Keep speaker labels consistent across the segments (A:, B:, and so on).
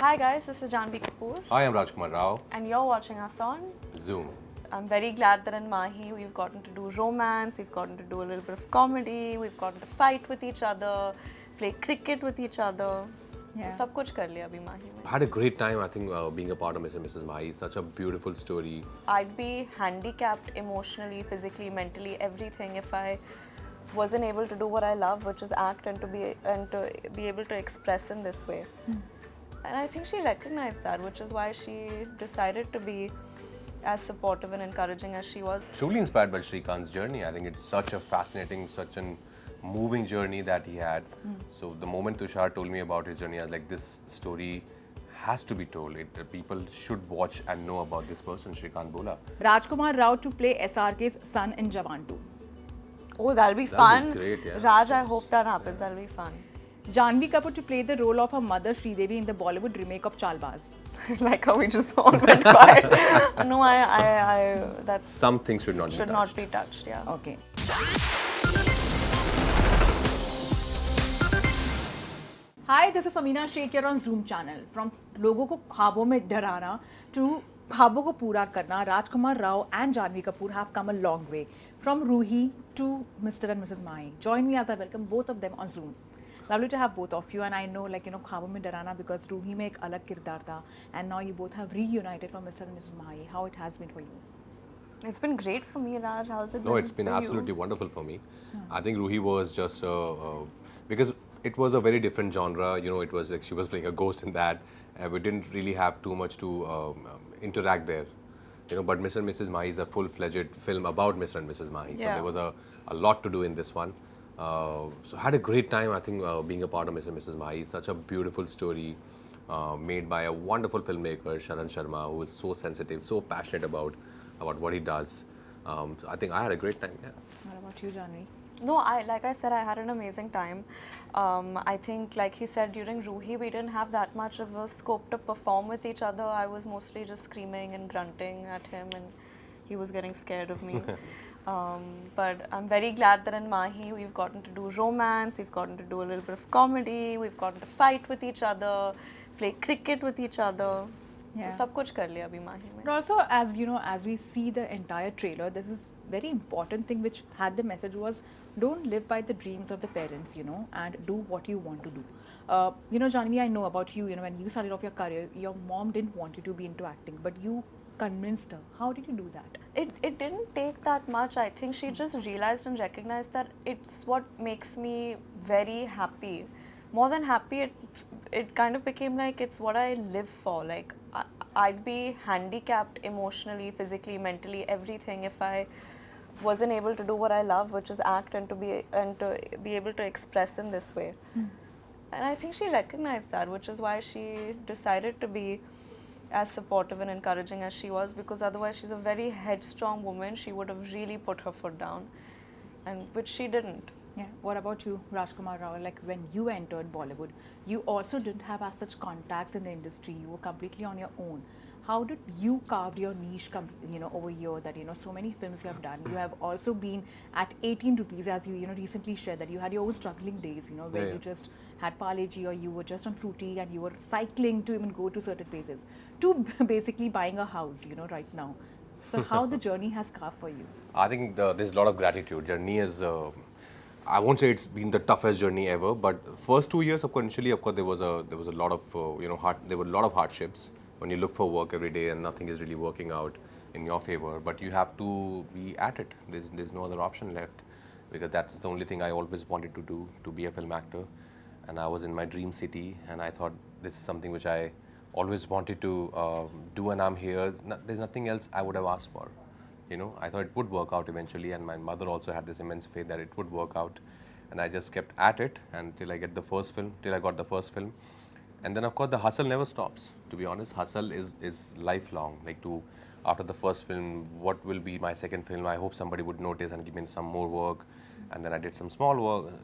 A: Hi guys, this is Janhvi Kapoor
B: Hi, I'm Rajkummar Rao.
A: and you're watching us on
B: Zoom.
A: I'm very glad that in Mahi we've gotten to do romance, we've gotten to do a little bit of comedy, we've gotten to fight with each other, play cricket with each other.
C: Yeah.
A: सब कुछ कर लिया अभी Mahi में.
B: Had a great time, I think, being a part of Mr. and Mrs. Mahi. Such a beautiful story.
A: I'd be handicapped emotionally, physically, mentally, everything if I wasn't able to do what I love, which is act and to be able to express in this way. And I think she recognized that, which is why she decided to be as supportive and encouraging as she was.
B: Truly inspired by Srikanth's journey. I think it's such a fascinating, such a moving journey that he had. So the moment Tushar told me about his journey, I was like, this story has to be told. People should watch and know about this person, Srikanth Bola.
C: Rajkummar Rao to play SRK's son in Jawan 2.
A: Oh, that'll be
B: That'll
A: fun.
B: be great, yeah.
A: Raj, I hope that happens. That'll be fun.
C: Janhvi Kapoor to play the role of her mother Sridevi in the Bollywood remake of Chalbaz.
A: Like how we just all went quiet. No, that's
B: Some things should not
A: be touched. Yeah.
C: Okay. Hi, this is Amina Sheikh here on Zoom channel. From लोगों को ख्वाबों में डराना to ख्वाबों को पूरा करना, Rajkummar Rao and Janhvi Kapoor have come a long way. From Ruhi to Mr. and Mrs. Mahi. Join me as I welcome both of them on Zoom. Lovely to have both of you, and I know, ख्वाबों में डराना because Ruhi में एक अलग किरदार था, and now you both have reunited from Mr. and Mrs. Mahi. How it has been for you?
A: It's been great for me, Raj. How's it been?
B: No, it's been
A: for
B: absolutely
A: you?
B: wonderful for me. I think Ruhi was just because it was a very different genre. You know, it was like she was playing a ghost in that. We didn't really have too much to interact there. You know, but Mr. and Mrs. Mahi is a full-fledged film about Mr. and Mrs. Mahi. So
A: Yeah.
B: there was a lot to do in this one. So had a great time, I think, being a part of Mr. and Mrs. Mahi. Such a beautiful story made by a wonderful filmmaker, Sharan Sharma, who is so sensitive, so passionate about what he does. So I think I had a great time, yeah.
C: What about you, Janhvi?
A: No, like I said, I had an amazing time. I think, like he said, during Ruhi, we didn't have that much of a scope to perform with each other. I was mostly just screaming and grunting at him, and he was getting scared of me. But I'm very glad that in Mahi, we've gotten to do romance, we've gotten to do a little bit of comedy, we've gotten to fight with each other, play cricket with each other.
C: Yeah.
A: So सब कुछ कर लिया अभी Mahi में.
C: But also, as you know, as we see the entire trailer, this is very important thing which had the message was don't live by the dreams of the parents, and do what you want to do. Janhvi, I know about you. When you started off your career, your mom didn't want you to be into acting, but you convinced her. How did you do that?
A: It didn't take that much. I think she just realized and recognized that it's what makes me very happy. More than happy, it kind of became like it's what I live for. Like I'd be handicapped emotionally, physically, mentally, everything if I wasn't able to do what I love, which is act and to be able to express in this way. And I think she recognized that, which is why she decided to be as supportive and encouraging as she was, because otherwise she's a very headstrong woman. She would have really put her foot down, and which she didn't.
C: Yeah. What about you, Rajkummar Rao? Like when you entered Bollywood, you also didn't have as such contacts in the industry. You were completely on your own. How did you carve your niche, over here that, so many films you have done? You have also been at 18 rupees, as you, recently shared that you had your own struggling days, where you just had Parle-G or you were just on Fruity and you were cycling to even go to certain places, to basically buying a house, right now. So how the journey has carved for you?
B: I think there's a lot of gratitude. Journey is, I won't say it's been the toughest journey ever, but first 2 years, of course, initially, of course, there was a lot of, there were a lot of hardships when you look for work every day and nothing is really working out in your favor. But you have to be at it. There's no other option left, because that's the only thing I always wanted to do, to be a film actor. And I was in my dream city, and I thought this is something which I always wanted to do, and I'm here. There's nothing else I would have asked for. I thought it would work out eventually, and my mother also had this immense faith that it would work out. And I just kept at it until I got the first film. And then, of course, the hustle never stops. To be honest, hustle is lifelong. Like after the first film, what will be my second film? I hope somebody would notice and give me some more work. And then I did some small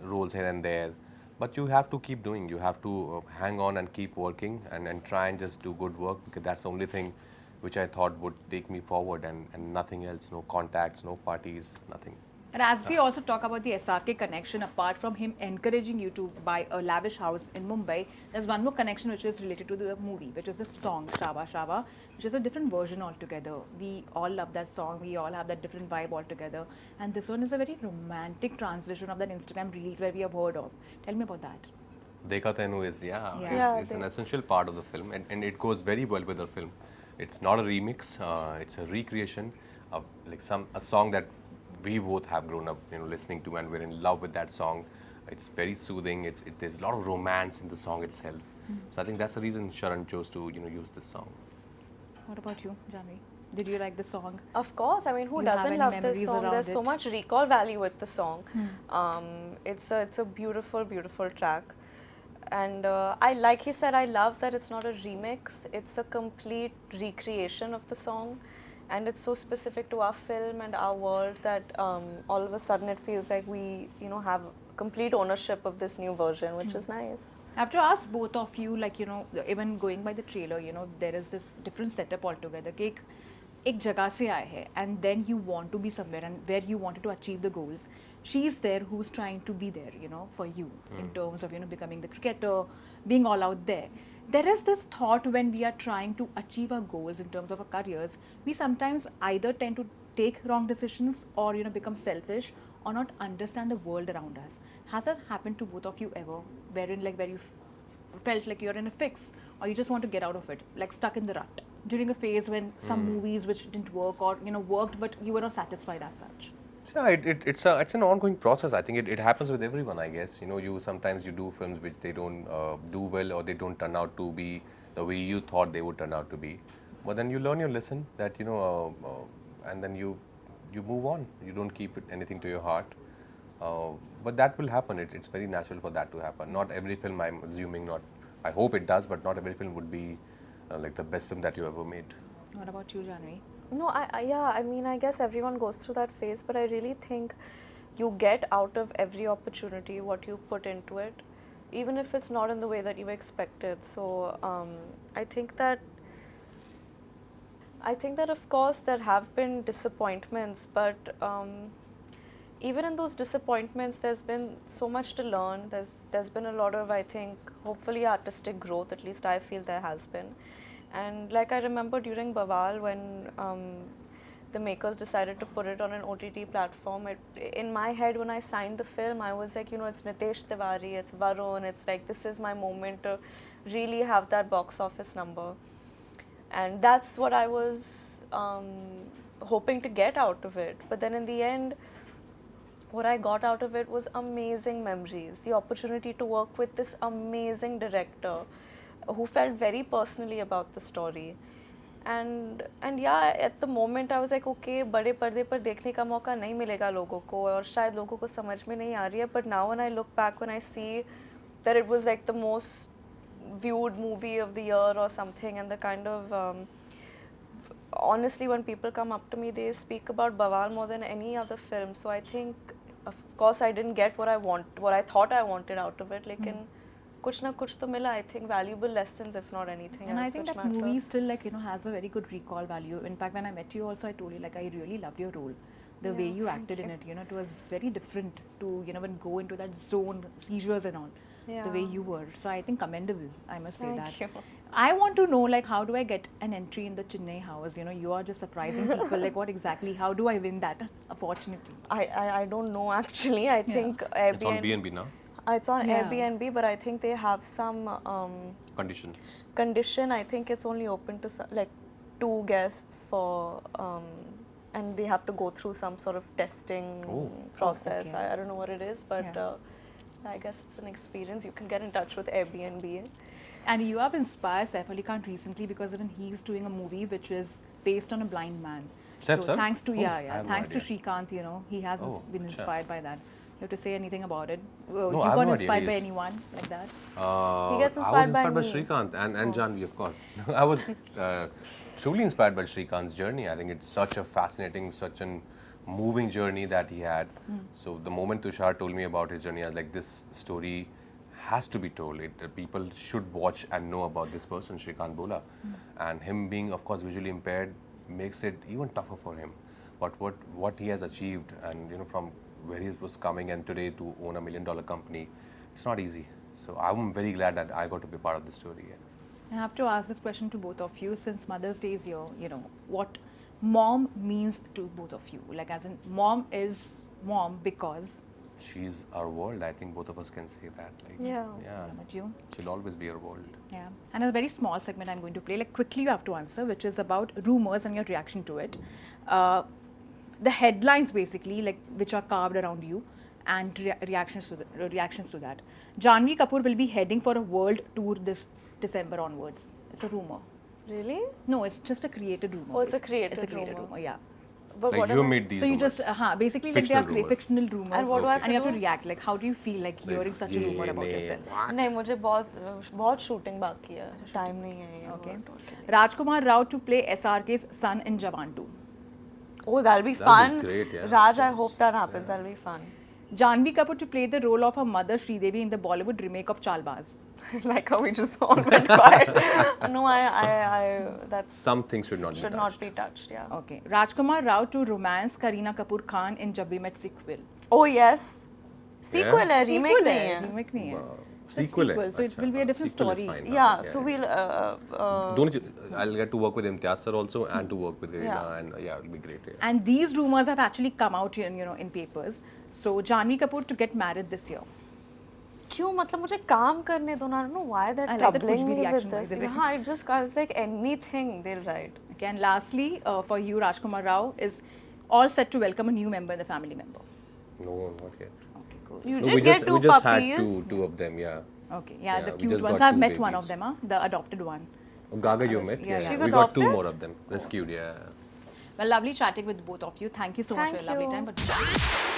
B: roles here and there. But you have to keep doing. You have to hang on and keep working and try and just do good work, because that's the only thing which I thought would take me forward, and nothing else. No contacts, no parties, nothing.
C: And as we also talk about the SRK connection, apart from him encouraging you to buy a lavish house in Mumbai, there's one more connection which is related to the movie, which is the song Shaba Shaba, which is a different version altogether. We all love that song, we all have that different vibe altogether. And this one is a very romantic translation of that Instagram reels where we have heard of. Tell me about that.
B: Dekha Tenu is,
C: Yeah.
B: it's an essential part of the film, and it goes very well with the film. It's not a remix, it's a recreation of like a song that we both have grown up, listening to, and we're in love with that song. It's very soothing. There's a lot of romance in the song itself. So I think that's the reason Sharan chose to, use this song.
C: What about you, Jahnvi? Did you like the song?
A: Of course, I mean, who
C: You have
A: doesn't
C: any
A: love this
C: memories
A: song?
C: around
A: There's so
C: it?
A: much recall value with the song. It's a beautiful, beautiful track. And like he said, I love that it's not a remix. It's a complete recreation of the song. And it's so specific to our film and our world that all of a sudden it feels like we, have complete ownership of this new version, which is nice.
C: I have to ask both of you, like, even going by the trailer, there is this different setup altogether. कि एक जगह से आए हैं, and then you want to be somewhere and where you wanted to achieve the goals. She's there who's trying to be there, for you in terms of, becoming the cricketer, being all out there. There is this thought when we are trying to achieve our goals in terms of our careers, we sometimes either tend to take wrong decisions or, become selfish or not understand the world around us. Has that happened to both of you ever? Where you felt like you're in a fix or you just want to get out of it, like stuck in the rut? During a phase when some movies which didn't work or, worked but you were not satisfied as such?
B: Yeah, it's an ongoing process. I think it happens with everyone, I guess. You sometimes you do films which they don't do well or they don't turn out to be the way you thought they would turn out to be. But then you learn your lesson that, and then you move on. You don't keep anything to your heart. But that will happen. It's very natural for that to happen. Not every film, I'm assuming, I hope it does, but not every film would be like the best film that you ever made.
C: What about you, Jahnvi?
A: No, I mean, I guess everyone goes through that phase, but I really think you get out of every opportunity what you put into it, even if it's not in the way that you expected. So I think that of course there have been disappointments, but even in those disappointments, there's been so much to learn. There's been a lot of, I think, hopefully artistic growth. At least I feel there has been. And like I remember during Bawal when the makers decided to put it on an OTT platform, in my head when I signed the film, I was like, it's Nitesh Tiwari, it's Varun, it's like this is my moment to really have that box office number. And that's what I was hoping to get out of it. But then in the end, what I got out of it was amazing memories, the opportunity to work with this amazing director who felt very personally about the story. And yeah, at the moment I was like, okay, बड़े पर्दे पर देखने का मौका नहीं मिलेगा लोगों को और शायद लोगों को समझ में नहीं आ रही है. But now when I look back, when I see that it was like the most viewed movie of the year or something, and the kind of honestly, when people come up to me, they speak about Bawal more than any other film. So I think, of course, I didn't get what I thought I wanted out of it. लेकिन कुछ ना कुछ तो मिला. I think valuable lessons, if not anything.
C: And I think that movie still has a very good recall value. In fact, when I met you also, I told you I really loved your role. The way you acted in it, it was very different to, when go into that zone, seizures and all. The way you were. So I think commendable, I must say that.
A: Thank you.
C: I want to know, how do I get an entry in the Chennai house? You are just surprising people. What exactly? How do I win that opportunity?
A: I don't know actually. I think Airbnb.
B: It's on B&B now.
A: It's on Airbnb, but I think they have some condition. I think it's only open to 2 guests for, and they have to go through some sort of testing process.
C: Okay.
A: I don't know what it is, but I guess it's an experience. You can get in touch with Airbnb.
C: And you have inspired Saif Ali Khan recently because even he's doing a movie which is based on a blind man. So thanks to thanks to Srikanth, he has been inspired by that. You have to say anything about it? You got inspired by anyone like that?
A: He gets inspired
B: I was
A: by
B: Srikanth and Jahnvi, of course. I was truly inspired by Srikanth's journey. I think it's such a fascinating, such a moving journey that he had. So the moment Tushar told me about his journey, I was like, this story has to be told. People should watch and know about this person, Srikanth Bola. And him being, of course, visually impaired makes it even tougher for him. but what he has achieved, and you know, from where he was coming and today to own $1 million company, it's not easy. So I'm very glad that I got to be part of this story. Yeah.
C: I have to ask this question to both of you since Mother's Day is here. You know what mom means to both of you. Like, as in, mom is mom because.
B: She's our world. I think both of us can say that. Like,
A: Yeah.
B: Yeah.
C: What about you?
B: She'll always be our world.
C: Yeah. And a very small segment I'm going to play. Like, quickly you have to answer, which is about rumors and your reaction to it. The headlines basically, like, which are carved around you, and reactions to that. Jahnvi Kapoor will be heading for a world tour this December onwards. It's a rumor.
A: Really?
C: No, it's just a created rumor.
A: Oh, it's a
C: basically.
A: created
C: It's a created
A: rumor.
C: rumor, yeah.
A: But
B: Like
A: what
B: you
A: am I-
B: made these.
C: So you
B: rumors.
C: just basically like they
B: Fictional
C: are
B: rumors.
C: fictional rumors,
A: And what do I have
C: and you have
A: to
C: to
A: do?
C: react. Like, how do you feel like hearing such a rumor about yourself?
A: नहीं मुझे बहुत shooting बाकी है time नहीं है ये
C: Okay.
A: बहुत-
C: Rajkummar Rao to play SRK's son in Jawan 2.
A: Oh, that'll be
B: That'll
A: fun.
B: be great, yeah,
A: Raj,
B: of
A: I
B: course.
A: hope that happens. That'll be fun.
C: Janhvi Kapoor to play the role of her mother Sridevi in the Bollywood remake of Chalbaz.
A: Like how we just all went quiet. No, I that's
B: Some things should not be touched.
A: touched. Yeah.
C: Okay. Rajkummar Rao to romance Kareena Kapoor Khan in Jab We Met sequel.
A: Oh yes. Sequel है, remake
C: Sequel
A: नहीं है.
C: Remake नहीं है.
B: Sequel है.
C: So it will be a different
B: Sequel is
C: story.
B: fine,
A: Yeah. So we'll.
B: I'll get to work with Imtiaz sir also and to work with Reena,
A: Yeah.
B: and yeah, it'll be great. Yeah.
C: And these rumors have actually come out in papers. So Janhvi Kapoor to get married this year.
A: क्यों मतलब मुझे काम करने दो ना. I don't know why they're
C: I like that
A: troubling
C: कुछ भी
A: me with
C: reaction
A: this.
C: by the way.
A: हाँ, it just guys like anything they'll write.
C: Okay. And lastly, for you, Rajkummar Rao is all set to welcome a new member in the family member.
B: No, not yet.
C: Okay, cool.
A: You
B: No,
A: did
B: we
A: get
B: just
A: two
B: we just
A: puppies.
B: had two of them. Yeah.
C: Okay, yeah,
B: Yeah,
C: the
B: we
C: cute
B: just
C: ones.
B: got
C: I've
B: two
C: met one
B: babies.
C: of them, the adopted one.
B: Oh, Gaga, you met?
C: yeah, yeah.
A: She's
B: we got two
A: adopted?
B: more of them. Rescued. Yeah.
C: Well, lovely chatting with both of you. Thank you so much
A: Thank
C: for your lovely
A: you.
C: time. But